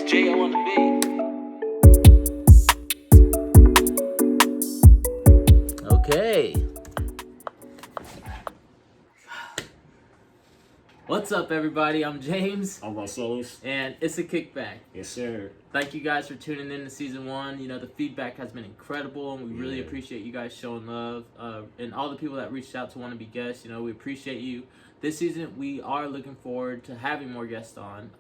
J.O. on the beat. Okay. What's up, everybody? I'm James. I'm Marcellus. And Issa Kickback. Yes, sir. Thank you guys for tuning in to season 1. You know, the feedback has been incredible, and we really appreciate you guys showing love. And all the people that reached out to want to be guests, you know, we appreciate you. This season, we are looking forward to having more guests on.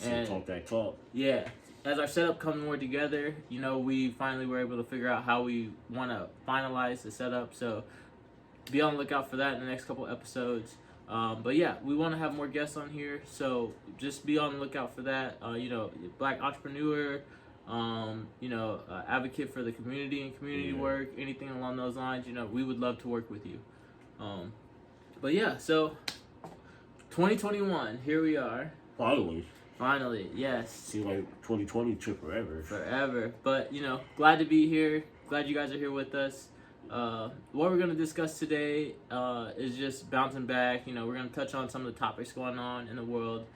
And talk that talk. Yeah. As our setup comes more together, you know, we finally were able to figure out how we want to finalize the setup. So be on the lookout for that in the next couple episodes. But yeah, we want to have more guests on here, so just be on the lookout for that. You know, black entrepreneur, advocate for the community and community work, anything along those lines. You know, we would love to work with you. But yeah, so 2021, here we are. Finally, yes. Seems like 2020 took forever. But you know, glad to be here. Glad you guys are here with us. What we're going to discuss today is just bouncing back. You know, we're going to touch on some of the topics going on in the world.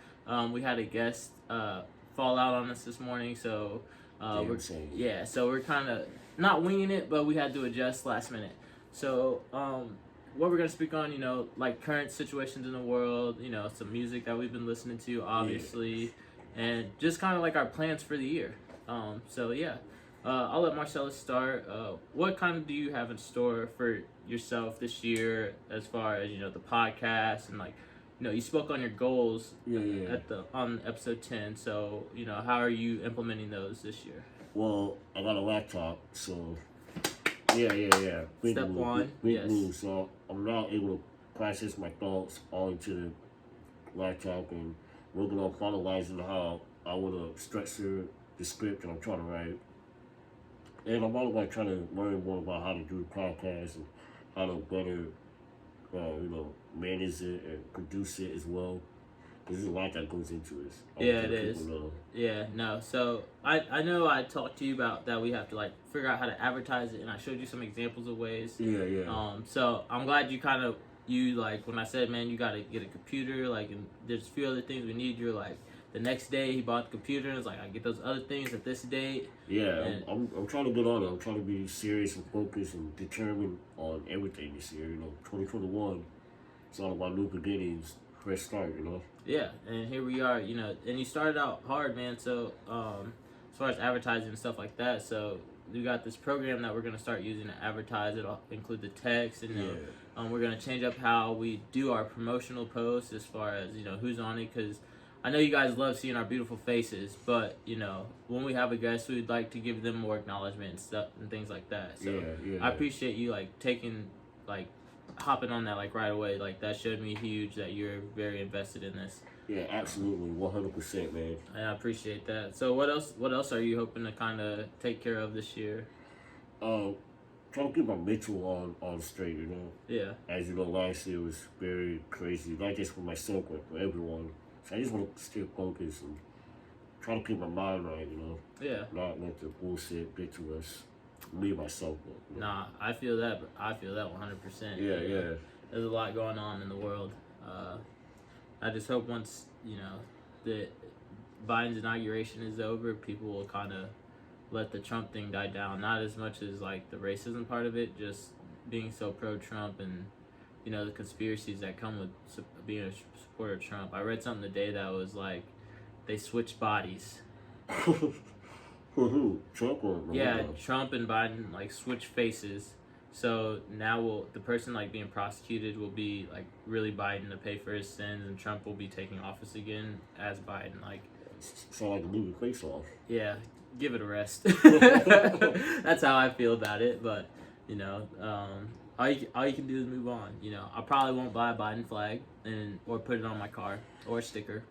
We had a guest fall out on us this morning, so we're kind of not winging it, but we had to adjust last minute. So what we're going to speak on, you know, like current situations in the world, you know, some music that we've been listening to, obviously, and just kind of like our plans for the year. I'll let Marcellus start. What kind of do you have in store for yourself this year as far as, you know, the podcast and, like, you know, you spoke on your goals on episode 10. So, you know, how are you implementing those this year? Well, I got a laptop, so Step one, move. So I'm now able to process my thoughts all into the laptop and working on finalizing how I want to structure the script that I'm trying to write. And I'm also like trying to learn more about how to do the podcast and how to better, manage it and produce it as well. There's a lot that goes into this. It is. Yeah, no. So I know I talked to you about that. We have to like figure out how to advertise it, and I showed you some examples of ways. So I'm glad you like when I said, man, you got to get a computer. Like, and there's a few other things we need. You're like. The next day, he bought the computer and was like, I get those other things at this date. Yeah, I'm trying to get on it. I'm trying to be serious and focused and determined on everything this year. You know, 2021, it's all about new beginnings, fresh start, you know? Yeah, and here we are, you know, and you started out hard, man. So, as far as advertising and stuff like that, so we got this program that we're going to start using to advertise. It'll include the text, and we're going to change up how we do our promotional posts as far as, you know, who's on it, because I know you guys love seeing our beautiful faces, but, you know, when we have a guest, we'd like to give them more acknowledgement and stuff and things like that. So I appreciate you, like, hopping on that, like, right away. Like, that showed me huge that you're very invested in this. Yeah, absolutely. 100%, man. And I appreciate that. So what else are you hoping to kind of take care of this year? Trying to keep my mental on straight, you know? Yeah. As you know, last year was very crazy, not just for myself, but for everyone. So I just want to stay focused and try to keep my mind right, you know? Yeah. Not let the bullshit get to us. Me, myself. But, you know? Nah, I feel that 100%. Yeah. There's a lot going on in the world. I just hope once, you know, the Biden's inauguration is over, people will kind of let the Trump thing die down. Not as much as, like, the racism part of it, just being so pro-Trump and, you know, the conspiracies that come with being a supporter of Trump. I read something today that was like, they switched bodies. For who? Trump or Biden? Yeah, Trump and Biden, like, switch faces. So now the person, like, being prosecuted will be, like, really Biden to pay for his sins, and Trump will be taking office again as Biden. Like, sound like a movie face off. Yeah, give it a rest. That's how I feel about it, but, you know, all you can do is move on. You know, I probably won't buy a Biden flag or put it on my car or a sticker.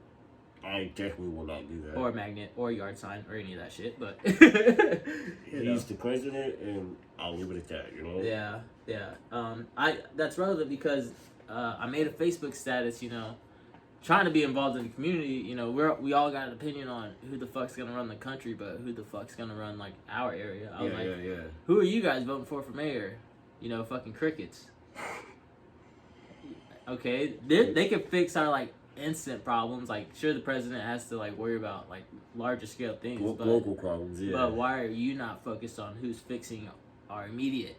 I definitely will not do that. Or a magnet or a yard sign or any of that shit. But he's the president, and I'll leave it at that. You know. Yeah. That's relevant because I made a Facebook status. You know, trying to be involved in the community. You know, we all got an opinion on who the fuck's gonna run the country, but who the fuck's gonna run like our area? I was who are you guys voting for mayor? You know, fucking crickets. Okay, they can fix our like instant problems. Like, sure, the president has to like worry about like larger scale things, but local problems. Yeah. but why are you not focused on who's fixing our immediate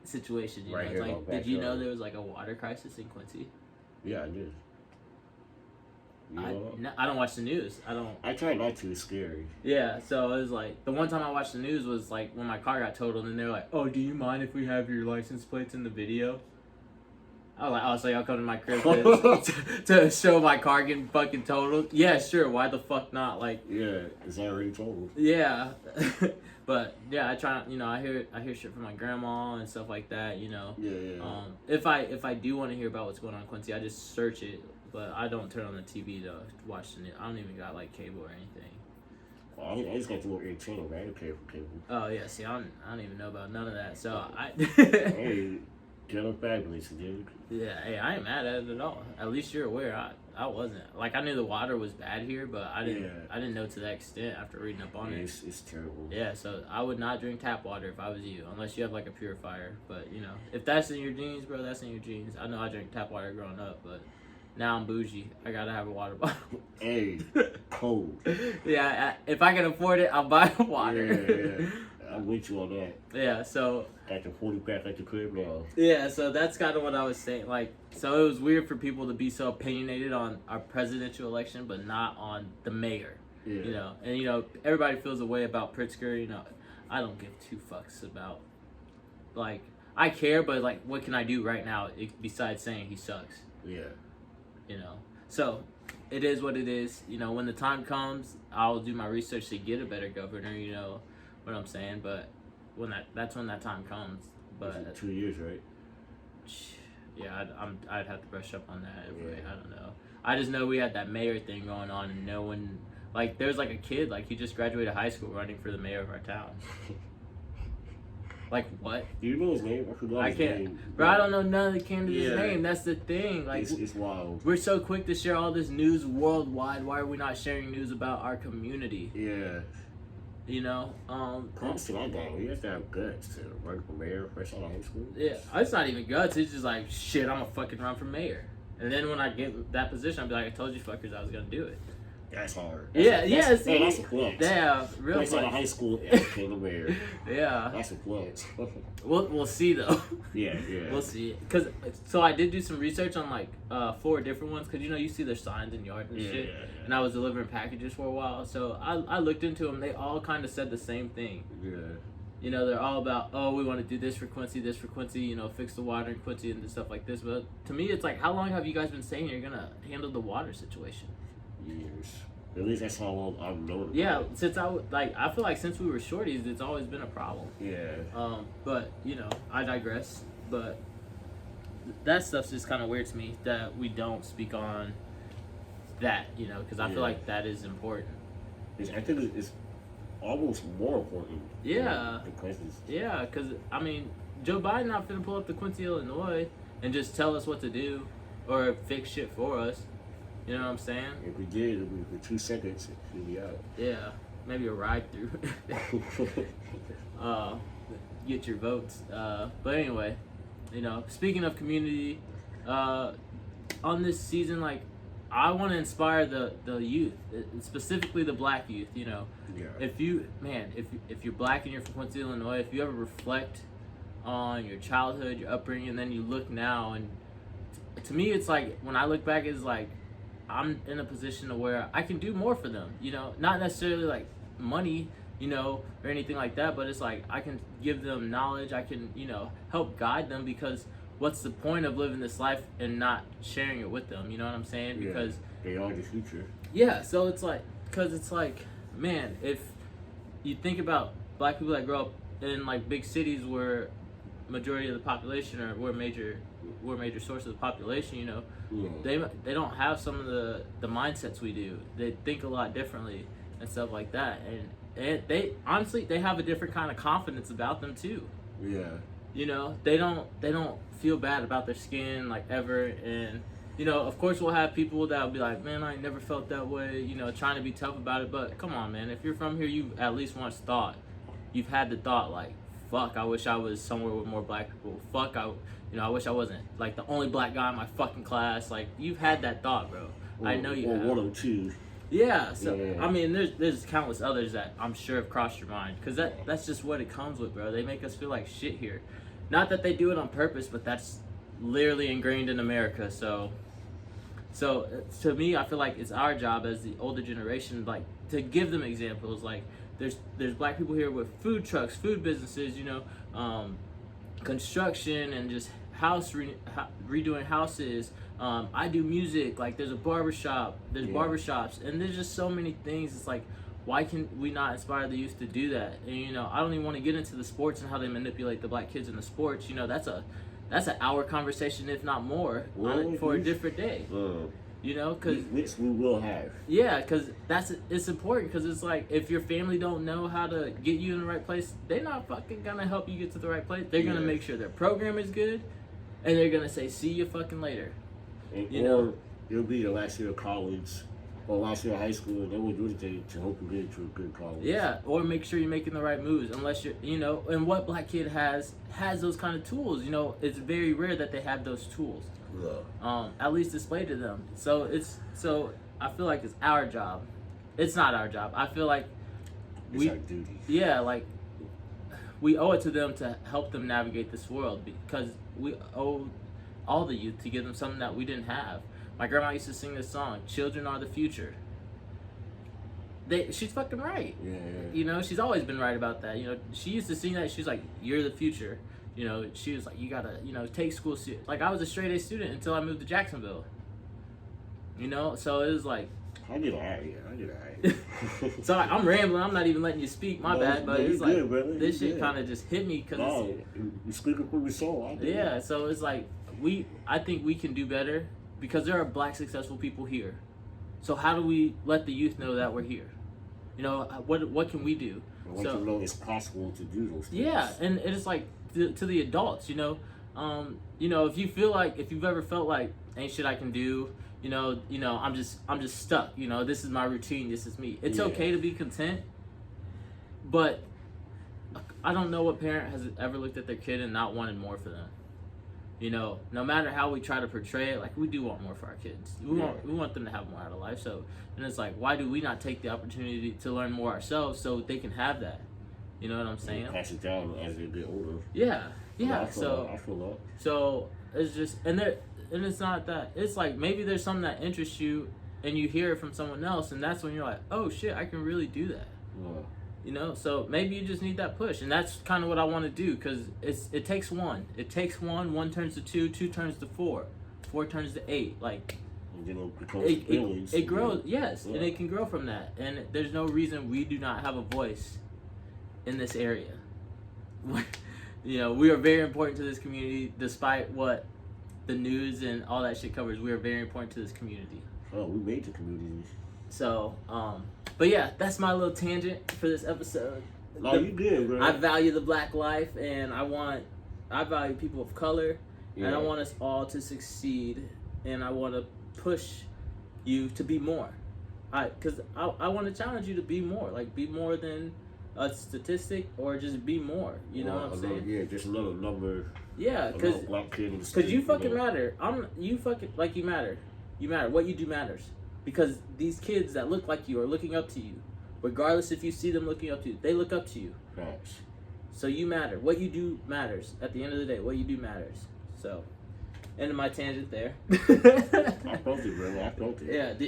situation? You Right know, here it's in like, our did you know backyard. there was like a water crisis in Quincy? Yeah, I did. You know? I don't watch the news. I try not to. It's scary. Yeah, so it was like the one time I watched the news was like when my car got totaled, and they were like, "Oh, do you mind if we have your license plates in the video?" I was like, "Oh, so y'all come to my crib to show my car getting fucking totaled?" Yeah, sure. Why the fuck not? Like, Yeah, it's already told. yeah, but yeah, I try. You know, I hear shit from my grandma and stuff like that. You know, Yeah. if I do want to hear about what's going on in Quincy, I just search it. But I don't turn on the TV to watch the news. I don't even got like cable or anything. Well, I just got to know every channel, man. I don't care for cable. Oh yeah, see, I don't even know about none of that. So Hey, Ghetto Fabulous, dude. yeah, hey, I ain't mad at it at all. At least you're aware. I wasn't. Like, I knew the water was bad here, but I didn't know to that extent after reading up on it. It's terrible. Yeah, so I would not drink tap water if I was you, unless you have like a purifier. But you know, if that's in your genes, bro, that's in your genes. I know I drank tap water growing up, but now I'm bougie. I gotta have a water bottle. Hey, cold. Yeah, if I can afford it, I'll buy water. Yeah. I'm with you on that. Yeah, so Got the 40 pack at the crib now. yeah, so that's kind of what I was saying. Like, so it was weird for people to be so opinionated on our presidential election, but not on the mayor. Yeah. You know, and you know, everybody feels a way about Pritzker. You know, I don't give two fucks about. Like, I care, but like, what can I do right now besides saying he sucks? Yeah. You know, so it is what it is. You know, when the time comes, I'll do my research to get a better governor. You know what I'm saying? But that's when that time comes. But 2 years, right? yeah, I'd have to brush up on that. Yeah. I don't know. I just know we had that mayor thing going on, and no one, like, there's like a kid, like, he just graduated high school running for the mayor of our town. Like, what? Do you know his name? I forgot his name. Bro, I don't know none of the candidates' Yeah. name. That's the thing. Like, It's wild. we're so quick to share all this news worldwide. Why are we not sharing news about our community? Yeah. You know? Props to that guy. He has to have guts to run for mayor fresh out of high school. Yeah, it's not even guts. It's just like, shit, I'm gonna fucking run for mayor. And then when I get that position, I'll be like, I told you fuckers I was gonna do it. That's hard. See? That's a flex. Yeah, real Fresh out of flex. high school and became the mayor. Yeah. That's a flex. We'll see, though. Yeah. We'll see. So I did do some research on, like, 4 different ones. Because, you know, you see their signs in yards and shit. Yeah. And I was delivering packages for a while. So I looked into them. They all kind of said the same thing. Yeah. You know, they're all about, oh, we want to do this for Quincy, you know, fix the water in Quincy and stuff like this. But to me, it's like, how long have you guys been saying you're going to handle the water situation? Years. At least that's how long I've known. Yeah, I feel like since we were shorties, it's always been a problem. Yeah. But, you know, I digress. But that stuff's just kind of weird to me that we don't speak on that, you know, because I feel like that is important. I think it's almost more important. Yeah. The questions. Yeah, because, I mean, Joe Biden not finna pull up to Quincy, Illinois and just tell us what to do or fix shit for us. You know what I'm saying? If we did, it would be for 2 seconds. It should be out. Yeah, maybe a ride through. Get your votes. But anyway, you know, speaking of community, on this season, like, I want to inspire the youth, specifically the black youth. You know, Yeah. if you're black and you're from Quincy, Illinois, if you ever reflect on your childhood, your upbringing, and then you look now, and to me, it's like when I look back, it's like I'm in a position to where I can do more for them. You know, not necessarily like money, you know, or anything like that, but it's like I can give them knowledge. I can, you know, help guide them, because what's the point of living this life and not sharing it with them? You know what I'm saying? Yeah. Because They are the future. yeah, so it's like, because it's like, man, if you think about black people that grow up in like big cities where majority of the population, or we're major source of the population, you know, Yeah. they don't have some of the mindsets we do. They think a lot differently and stuff like that, and they honestly, they have a different kind of confidence about them too. Yeah. You know, they don't feel bad about their skin like ever. And you know, of course we'll have people that'll be like, man, I ain't never felt that way, you know, trying to be tough about it. But come on, man, if you're from here, you've at least once you've had the thought like, fuck, I wish I was somewhere with more black people. Fuck, I wish I wasn't like the only black guy in my fucking class. Like, you've had that thought, bro. I know you have. One or two. Yeah, so I mean, there's countless others that I'm sure have crossed your mind, because that's just what it comes with, bro. They make us feel like shit here. Not that they do it on purpose, but that's literally ingrained in America. So to me, I feel like it's our job as the older generation, like, to give them examples. Like, there's black people here with food trucks, food businesses, construction, and just redoing houses. I do music. Like, there's a barbershop, there's barbershops, and there's just so many things. It's like, why can we not inspire the youth to do that? And I don't even want to get into the sports and how they manipulate the black kids in the sports. That's an hour conversation, if not more, for a different day. Because which we will have. Yeah, because it's important. Because it's like, if your family don't know how to get you in the right place, they're not fucking gonna help you get to the right place. They're gonna make sure their program is good, and they're gonna say, "See you fucking later." Or it'll be your last year of college or last year of high school, and they will do anything to help you get into a good college. Yeah, or make sure you're making the right moves. Unless you're, and what black kid has those kind of tools. It's very rare that they have those tools. Yeah. At least displayed to them. So I feel like it's our job. It's not our job. I feel like it's our duty. Yeah, like, we owe it to them to help them navigate this world, because we owe all the youth to give them something that we didn't have. My grandma used to sing this song, "Children are the future." She's fucking right. Yeah. She's always been right about that. She used to sing that. She's like, "You're the future." She was like, "You gotta, take school." Like, I was a straight A student until I moved to Jacksonville. So it was like, I did alright. So I'm rambling. I'm not even letting you speak. My bad. But it's like, good, this shit kind of just hit me because you're speaking from your soul. Yeah. So it's like, I think we can do better, because there are black successful people here. So how do we let the youth know that we're here? What can we do? I want you to know it's possible to do those things. Yeah, and it's like, to the adults, if you feel like, if you've ever felt like, ain't shit I can do, I'm just stuck. This is my routine. This is me. It's okay to be content, but I don't know what parent has ever looked at their kid and not wanted more for them. No matter how we try to portray it, like, we do want more for our kids. We want them to have more out of life. So, and it's like, why do we not take the opportunity to learn more ourselves so they can have that? You know what I'm saying? Pass it down as they get older. Yeah. I feel that. So it's just, and it's not that. It's like, maybe there's something that interests you, and you hear it from someone else, and that's when you're like, oh shit, I can really do that. Yeah. So maybe you just need that push, and that's kind of what I want to do, because it takes one. It takes one turns to two turns to four turns to 8. Like, and then it becomes it grows, yes, and it can grow from that. And there's no reason we do not have a voice in this area. We are very important to this community, despite what the news and all that shit covers. We are very important to this community. Oh, we made the community. So, but yeah, that's my little tangent for this episode. No, you good, bro. I value the black life, and I value people of color, and I want us all to succeed, and I want to push you to be more. Because I want to challenge you to be more. Like, be more than a statistic, or just be more. You know what I'm saying? Yeah, just another number. Yeah, because you fucking matter. You matter. You matter. What you do matters. Because these kids that look like you are looking up to you. Regardless if you see them looking up to you, they look up to you. Right. So you matter. What you do matters. At the end of the day, what you do matters. So, end of my tangent there. I felt it, brother. I felt it. Yeah. Do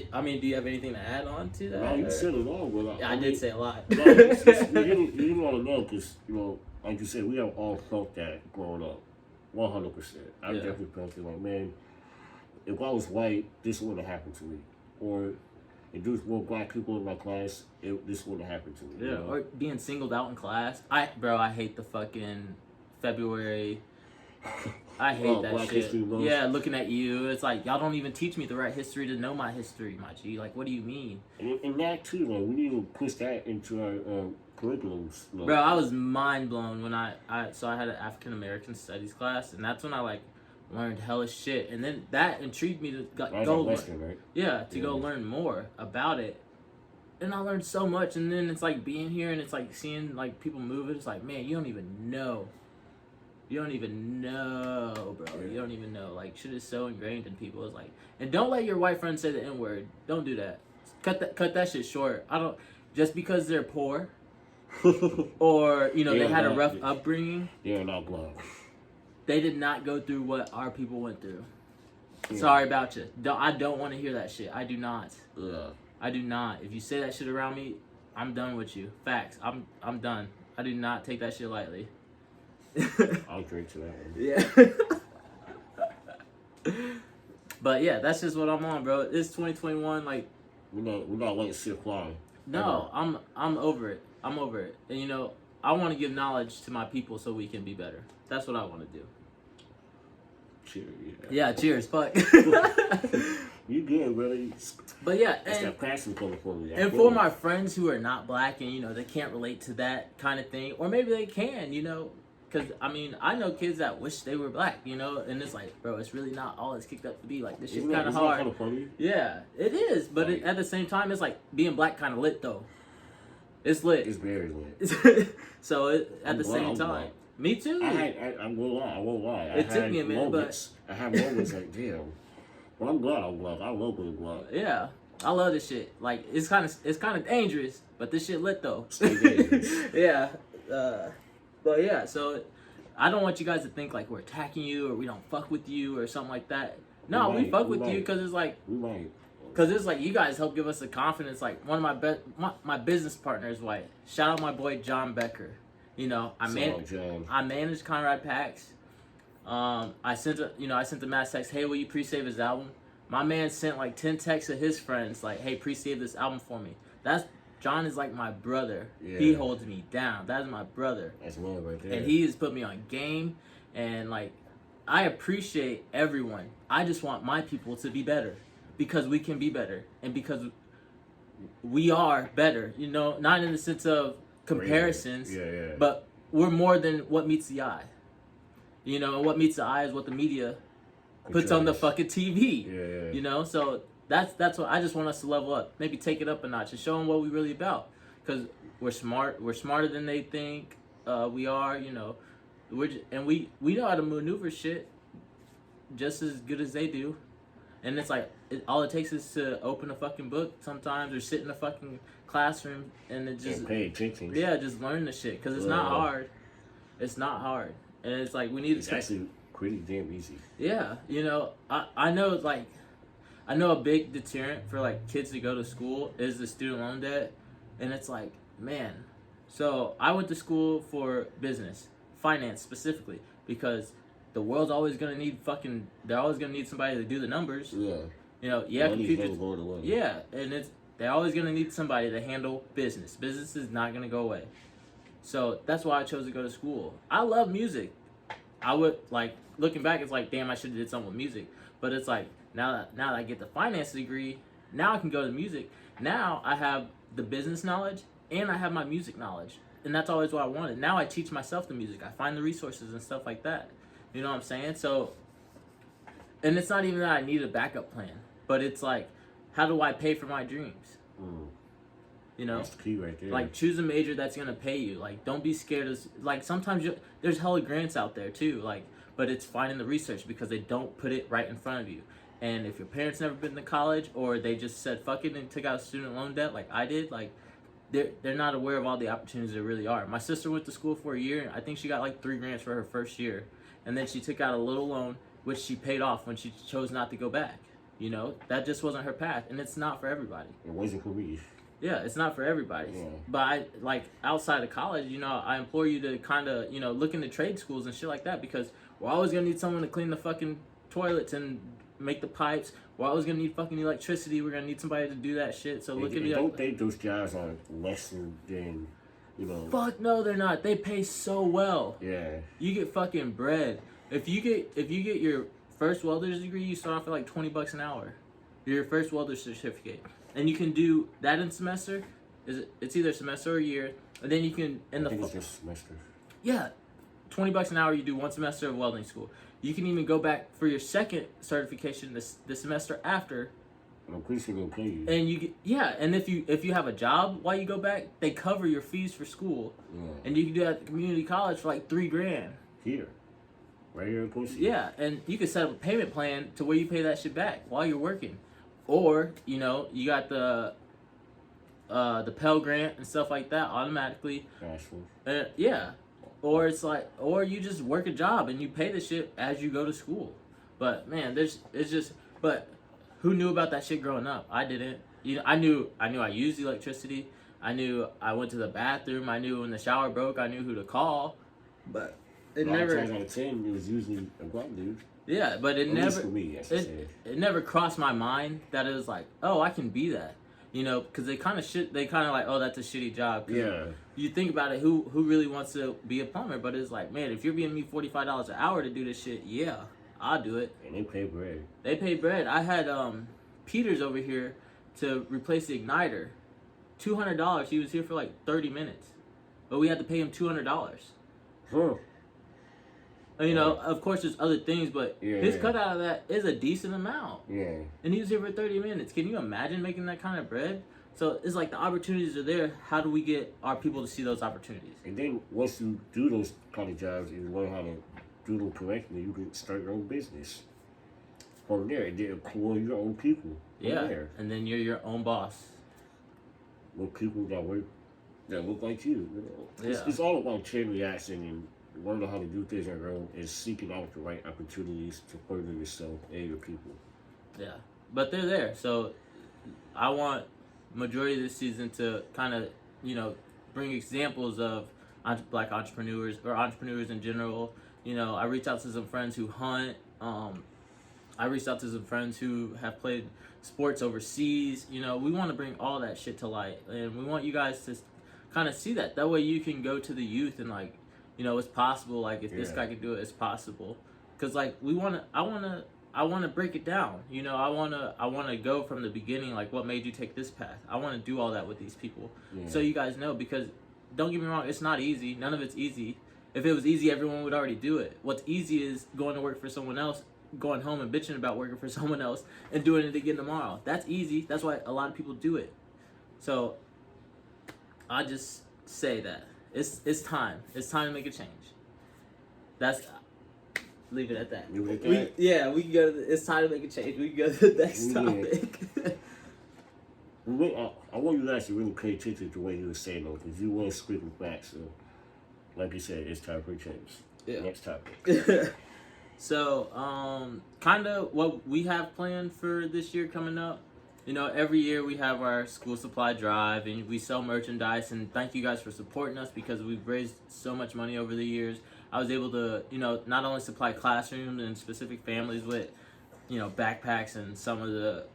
you have anything to add on to that? No, you said it all, brother. I did say a lot. No, you didn't want to know, because, like you said, we have all felt that growing up. 100%. I definitely felt it. Like, man, if I was white, this wouldn't have happened to me. Or if there was more black people in my class, this wouldn't have happened to me. Yeah, or being singled out in class. I hate the fucking February. I hate that Black shit. History Month. Yeah, looking at you, it's like, y'all don't even teach me the right history to know my history, my G. Like, what do you mean? And that too, like, we need to push that into our curriculums. Like. Bro, I was mind blown when I had an African American studies class, and that's when I learned hella shit, and then that intrigued me to go Western, right? go learn more about it. And I learned so much, and then it's like being here, and it's like seeing like people move it. It's like, man, you don't even know You don't even know, bro. Yeah. You don't even know. Like, shit is so ingrained in people. It's like, and don't let your white friends say the N word. Don't do that. Cut that shit short. I don't. Just because they're poor, or they had a rough upbringing. They are not black. They did not go through what our people went through. Yeah. Sorry about you. I don't want to hear that shit. I do not. Yeah. I do not. If you say that shit around me, I'm done with you. Facts. I'm done. I do not take that shit lightly. I'll drink to that one. Yeah. But yeah, that's just what I'm on, bro. It's 2021. Like, we're not letting shit fly. No, I'm over it. I'm over it. And I want to give knowledge to my people so we can be better. That's what I want to do. Cheers. Yeah, cheers. Fuck. You good, brother. But yeah, that's that passion coming for me. And for my friends who are not black and they can't relate to that kind of thing, or maybe they can, because I know kids that wish they were black, and it's like, bro, it's really not all it's kicked up to be. Like, this shit's kind of hard. Kind of funny? Yeah, it is, but at the same time, it's like being black kind of lit though. It's lit. It's very lit. So at the same time, me too. I won't lie. It took me a minute, but I have moments like, damn. But I'm glad I'm black. I love being black. Yeah, I love this shit. Like, it's kind of dangerous, but this shit lit though. Stay dangerous. Yeah. But yeah, so I don't want you guys to think like we're attacking you or we don't fuck with you or something like that. No, we fuck with you because it's like, because it's like you guys help give us the confidence. Like, one of my business partners, white. Shout out my boy John Becker. I managed Conrad Packs. I sent the mass text, hey, will you pre-save his album? My man sent like 10 texts to his friends like, hey, pre-save this album for me. John is like my brother. Yeah. He holds me down. That is my brother. That's love right there. And he has put me on game. And like, I appreciate everyone. I just want my people to be better because we can be better and because we are better. Not in the sense of comparisons, but we're more than what meets the eye. And what meets the eye is what the media puts on the fucking TV. Yeah. So that's what I just want us to level up. Maybe take it up a notch and show them what we really about. Because we're smart. We're smarter than they think we are. We know how to maneuver shit just as good as they do. And it's like all it takes is to open a fucking book sometimes or sit in a fucking classroom and it just pay attention. Yeah, just learn the shit because it's not hard. It's not hard. And it's like we need. It's actually pretty damn easy. Yeah, I know I know a big deterrent for like kids to go to school is the student loan debt, and it's like, man. So I went to school for business, finance specifically, because the world's always gonna need they're always gonna need somebody to do the numbers. Yeah. Computers. Yeah, and they're always gonna need somebody to handle business. Business is not gonna go away. So that's why I chose to go to school. I love music. I would looking back, it's like, damn, I should have did something with music. But it's like now that I get the finance degree, now I can go to music. Now I have the business knowledge and I have my music knowledge, and that's always what I wanted. Now I teach myself the music. I find the resources and stuff like that. You know what I'm saying? So, and it's not even that I need a backup plan, but it's like, how do I pay for my dreams? That's the key right there. Like, choose a major that's gonna pay you. Like, don't be scared of, like, sometimes there's hella grants out there too, like, but it's finding the research because they don't put it right in front of you. And if your parents never been to college or they just said fuck it and took out student loan debt like I did, like, they're not aware of all the opportunities there really are. My sister went to school for a year and I think she got like 3 grants for her first year, and then she took out a little loan which she paid off when she chose not to go back. That just wasn't her path, and it's not for everybody. It wasn't for me. Yeah, it's not for everybody. Yeah. But outside of college, I implore you to kind of, look into trade schools and shit like that, because we're always going to need someone to clean the fucking toilets and make the pipes. We're always going to need fucking electricity. We're going to need somebody to do that shit. So look into don't think those jobs are less than, Fuck no, they're not. They pay so well. Yeah. You get fucking bread. If you get your first welder's degree, you start off at like $20 an hour. Your first welder's certificate. And you can do that in semester. It's either semester or a year, and then you can it's just semester. Yeah, $20 an hour. You do 1 semester of welding school. You can even go back for your second certification the semester after. I'm pretty sure they'll pay you. And and if you have a job while you go back, they cover your fees for school. Yeah. And you can do that at the community college for like $3 grand. Here. Right here in Quincy. Yeah, and you can set up a payment plan to where you pay that shit back while you're working, or you know you got the Pell Grant and stuff like that automatically. Yeah, or it's like, or you just work a job and you pay the shit as you go to school. But man, but who knew about that shit growing up? I didn't. You know, I knew I used electricity. I knew I went to the bathroom. I knew when the shower broke. I knew who to call. But it never. 9 times out of 10, it was usually a black dude. Yeah, but it At never. least for me, it never crossed my mind that it was like, oh, I can be that. You know, because they kind of like, oh, that's a shitty job. Yeah. You think about it, who really wants to be a plumber? But it's like, man, if you're giving me $45 an hour to do this shit, yeah, I'll do it. And they pay bread. They pay bread. I had Peters over here to replace the igniter. $200. He was here for like 30 minutes, but we had to pay him $200. Huh. You know, of course, there's other things, but his cut out of that is a decent amount. Yeah. And he was here for 30 minutes. Can you imagine making that kind of bread? So it's like the opportunities are there. How do we get our people to see those opportunities? And then once you do those kind of jobs and you learn how to do them correctly, you can start your own business. From there, and then employ your own people. There. And then you're your own boss. With people that look like you. You know? It's all about chain reaction and learning how to do things on your own and seeking out the right opportunities to further yourself and your people. Yeah, but they're there. So I want majority of this season to kind of, you know, bring examples of black entrepreneurs or entrepreneurs in general. You know, I reached out to some friends who hunt. I reached out to some friends who have played sports overseas. You know, we want to bring all that shit to light, and we want you guys to kind of see that. That way you can go to the youth and like, you know, it's possible. Like if this guy can do it, it's possible. Cause like I want to break it down. You know, I want to go from the beginning. Like, what made you take this path? I want to do all that with these people, so you guys know. Because don't get me wrong, it's not easy. None of it's easy. If it was easy, everyone would already do it. What's easy is going to work for someone else, going home and bitching about working for someone else, and doing it again tomorrow. That's easy. That's why a lot of people do it. So I just say that it's time. It's time to make a change. Leave it at that. We can go to it's time to make a change. We can go to the next topic. I want you guys to really pay attention to the way you were saying though, because you weren't speaking back. So, like you said, it's time for a change. Yeah. Next topic. So, kind of what we have planned for this year coming up. You know, every year we have our school supply drive and we sell merchandise, and thank you guys for supporting us because we've raised so much money over the years. I was able to, you know, not only supply classrooms and specific families with, you know, backpacks and some of the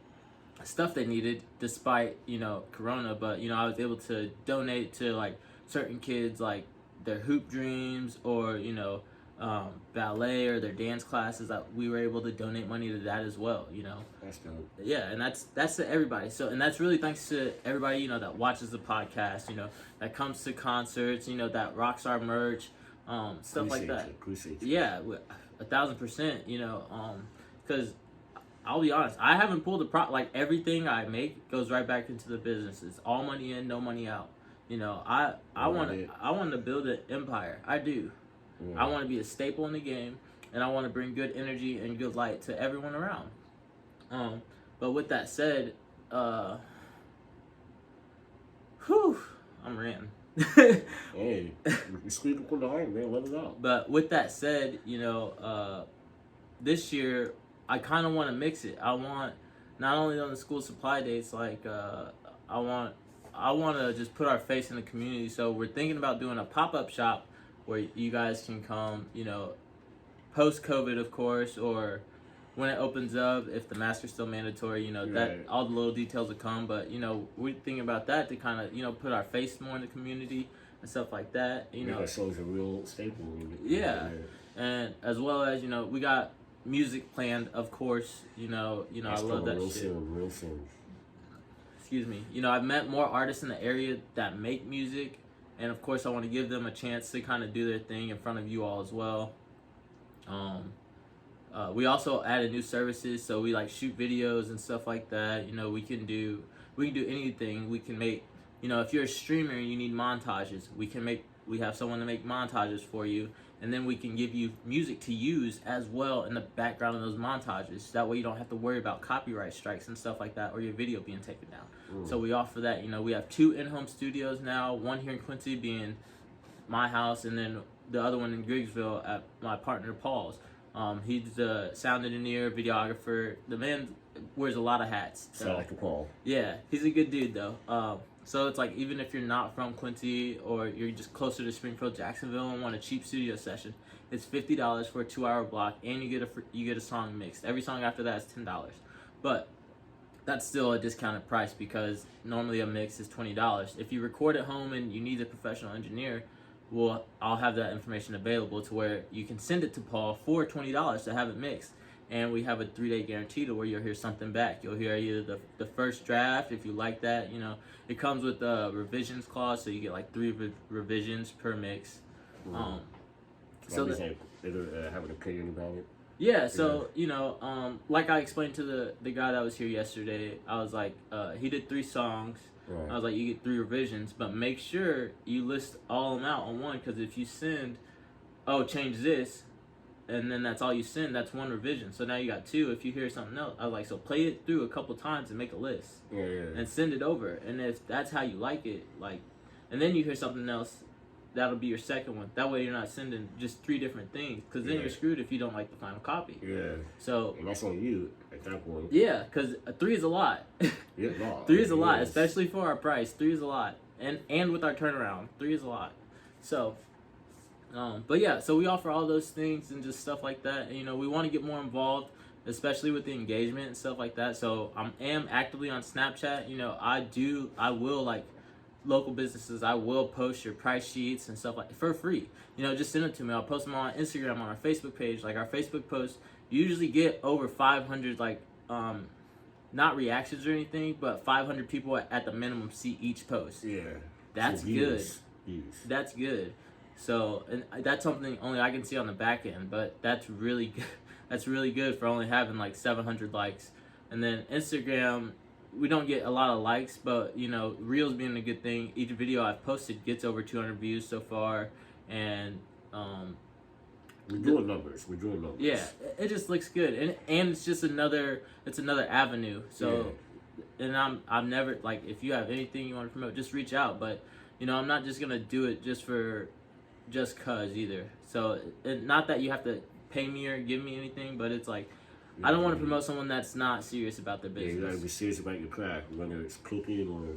stuff they needed despite, you know, Corona, but, you know, I was able to donate to, like, certain kids, like, their hoop dreams or, you know, ballet or their dance classes. That we were able to donate money to that as well, you know. That's dope. Yeah, and that's to everybody. So, and that's really thanks to everybody, you know, that watches the podcast, you know, that comes to concerts, you know, that rocks our merch, stuff like that. Appreciate you. Yeah, 1,000%, you know, because I'll be honest, I haven't pulled like everything I make goes right back into the business. It's all money in, no money out. You know, I want to build an empire. I do. Yeah. I want to be a staple in the game, and I want to bring good energy and good light to everyone around. But with that said, I'm ranting. Hey, you speak from the heart, man. Let it out. But with that said, you know, this year I kind of want to mix it. I want not only on the school supply dates, like I want to just put our face in the community. So we're thinking about doing a pop-up shop where you guys can come, you know, post-COVID, of course, or when it opens up, if the mask is still mandatory, you know, that all the little details will come. But, you know, we're thinking about that to kind of, you know, put our face more in the community and stuff like that. You know, that shows a real staple. Yeah, and as well as, you know, we got music planned, of course. You know, I love that shit. Real soon. Excuse me. You know, I've met more artists in the area that make music. And of course, I want to give them a chance to kind of do their thing in front of you all as well. We also added new services, so we like shoot videos and stuff like that. You know, we can do anything. We can make, you know, if you're a streamer and you need montages, we have someone to make montages for you, and then we can give you music to use as well in the background of those montages. That way you don't have to worry about copyright strikes and stuff like that, or your video being taken down. So we offer that. We have 2 in-home studios now, one here in Quincy being my house, and then the other one in Griggsville at my partner Paul's. He's the sound engineer, videographer. The man wears a lot of hats. Sound like a Paul. Yeah, he's a good dude though. So it's like, even if you're not from Quincy or you're just closer to Springfield, Jacksonville, and want a cheap studio session, it's $50 for a 2-hour block, and you get a song mixed. Every song after that is $10. But that's still a discounted price, because normally a mix is $20. If you record at home and you need a professional engineer, well, I'll have that information available to where you can send it to Paul for $20 to have it mixed. And we have a 3-day guarantee to where you'll hear something back. You'll hear either the first draft, if you like that. It comes with a revisions clause, so you get like 3 revisions per mix. So they're having an opinion about it. Yeah, so like I explained to the guy that was here yesterday, I was like, he did 3 songs. Right. I was like, you get 3 revisions, but make sure you list all of them out on one, because if you send, change this, and then that's all you send, that's 1 revision. So now you got 2. If you hear something else, I was like, so play it through a couple times and make a list. Yeah. And send it over. And if that's how you like it, and then you hear something else, that'll be your second one. That way you're not sending just 3 different things, because then you're screwed if you don't like the final copy. Yeah. So. And that's on you at that point. Yeah, because 3 is a lot. Yeah, no. 3 is a lot, especially for our price. 3 is a lot. And with our turnaround, 3 is a lot. So. But yeah, so we offer all those things and just stuff like that. And, we want to get more involved, especially with the engagement and stuff like that. So I am actively on Snapchat. I will, like, local businesses, I will post your price sheets and stuff like for free. Just send it to me. I'll post them on Instagram, on our Facebook page. Like, our Facebook posts usually get over 500, not reactions or anything, but 500 people at the minimum see each post. Yeah. That's good. That's good. So, and that's something only I can see on the back end, but that's really good. That's really good for only having like 700 likes. And then Instagram, we don't get a lot of likes, but Reels being a good thing. Each video I've posted gets over 200 views so far, and we're doing numbers. Yeah, it just looks good, and it's just another avenue. So, and I'm never, like, if you have anything you want to promote, just reach out. But I'm not just gonna do it just cause either. So, not that you have to pay me or give me anything, but it's like, I don't want to promote someone that's not serious about their business. Yeah, you gotta be serious about your craft, whether it's cooking or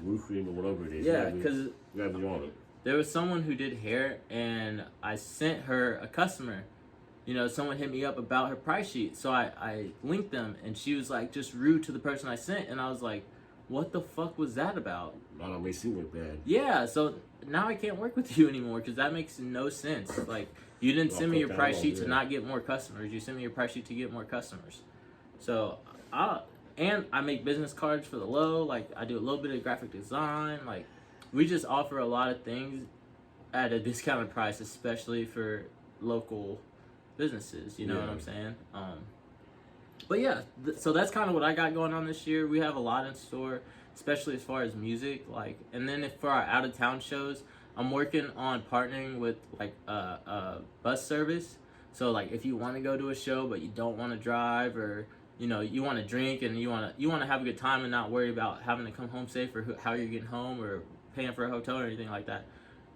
roofing or whatever it is. Yeah, because you gotta be on it. There was someone who did hair, and I sent her a customer. Someone hit me up about her price sheet, so I linked them, and she was like just rude to the person I sent, and I was like, what the fuck was that about? That makes you look bad. Yeah, so now I can't work with you anymore, because that makes no sense. Like, you didn't send me your price sheet to not get more customers. You sent me your price sheet to get more customers. So, and I make business cards for the low. Like, I do a little bit of graphic design. Like, we just offer a lot of things at a discounted price, especially for local businesses. You know what I'm saying? But yeah, so that's kind of what I got going on this year. We have a lot in store, especially as far as music. Like, and then for our out of town shows, I'm working on partnering with like a bus service. So like, if you want to go to a show but you don't want to drive, or you want to drink and you want to have a good time and not worry about having to come home safe, or how you're getting home, or paying for a hotel or anything like that,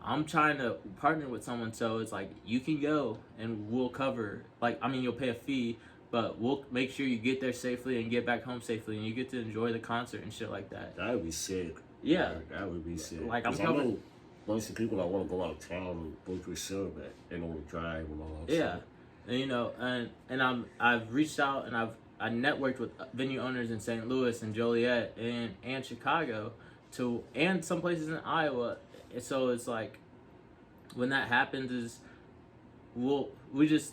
I'm trying to partner with someone, so it's like, you can go and we'll cover, you'll pay a fee, but we'll make sure you get there safely and get back home safely, and you get to enjoy the concert and shit like that. That would be sick. Yeah. That would be sick. Like, I'm covering. I know bunch of people that want to go out of town and go to a show, but they don't want to drive and all that stuff. And I've reached out, and I networked with venue owners in St. Louis and Joliet and Chicago, and some places in Iowa. So it's like, when that happens,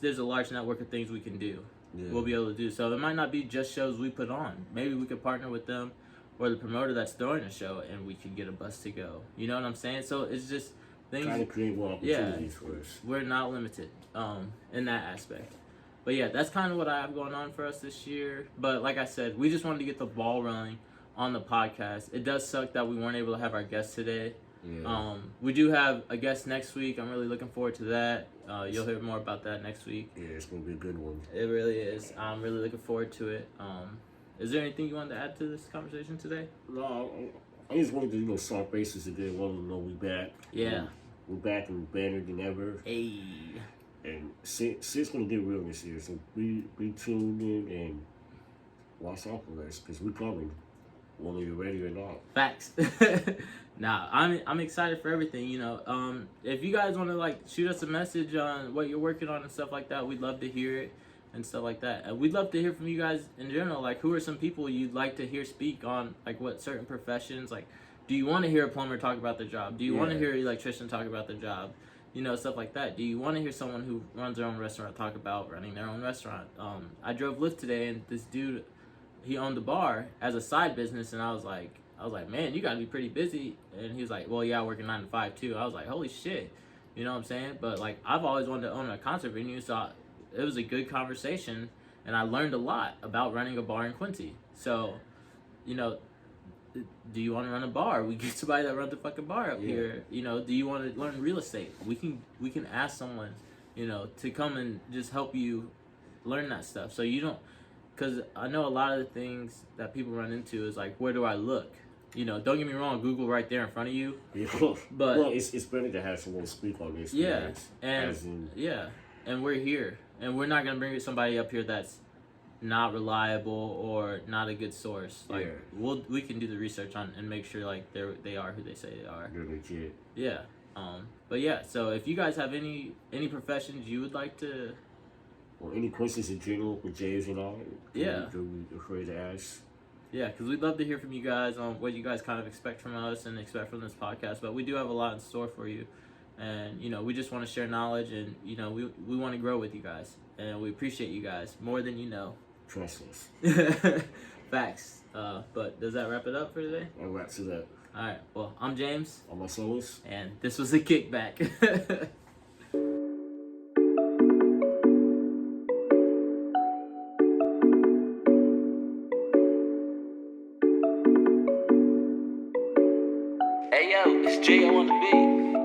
there's a large network of things we can do. Yeah. We'll be able to do. So it might not be just shows we put on. Maybe we could partner with them or the promoter that's throwing a show, and we could get a bus to go. You know what I'm saying? So it's just things. Trying to create more opportunities for us. We're not limited in that aspect. But yeah, that's kind of what I have going on for us this year. But like I said, we just wanted to get the ball rolling on the podcast. It does suck that we weren't able to have our guest today. Yeah. We do have a guest next week. I'm really looking forward to that. You'll hear more about that next week. Yeah, it's gonna be a good one. It really is. I'm really looking forward to it. Is there anything you wanted to add to this conversation today? No, I just wanted to start bases again. Wanted to know we back. Yeah. We're back and better than ever. Hey. And shit's gonna get real this year, so be tuned in and watch out for us, because we're coming, whether you're ready or not. Facts. Nah, I'm excited for everything. If you guys want to shoot us a message on what you're working on and stuff like that, we'd love to hear it and stuff like that. And we'd love to hear from you guys in general. Like, who are some people you'd like to hear speak on what certain professions? Like, do you want to hear a plumber talk about their job? Do you want to hear an electrician talk about their job? Stuff like that. Do you want to hear someone who runs their own restaurant talk about running their own restaurant? I drove Lyft today, and this dude, he owned a bar as a side business, and I was like, man, you gotta be pretty busy. And he was like, well, yeah, I work a 9 to 5 too. I was like, holy shit, you know what I'm saying? But I've always wanted to own a concert venue, so it was a good conversation, and I learned a lot about running a bar in Quincy. So, do you want to run a bar? We get somebody that runs a fucking bar up here. Do you want to learn real estate? We can ask someone, to come and just help you learn that stuff. So you don't, because I know a lot of the things that people run into is where do I look? Don't get me wrong, Google right there in front of you. Yeah. But well, it's better to have someone speak on this. Yeah, and we're here, and we're not gonna bring somebody up here that's not reliable or not a good source. We can do the research on and make sure they are who they say they are. They're legit. Yeah. But yeah, so if you guys have any professions you would like to, or any questions in general for James and I, don't be afraid to ask. Yeah, because we'd love to hear from you guys on what you guys kind of expect from us and expect from this podcast. But we do have a lot in store for you. And, we just want to share knowledge, and, we want to grow with you guys. And we appreciate you guys more than you know. Trust us. Facts. But does that wrap it up for today? That wraps it up. All right. Well, I'm James. I'm Marcellus. And this was a kickback. Hey yo, it's Jay on the beat.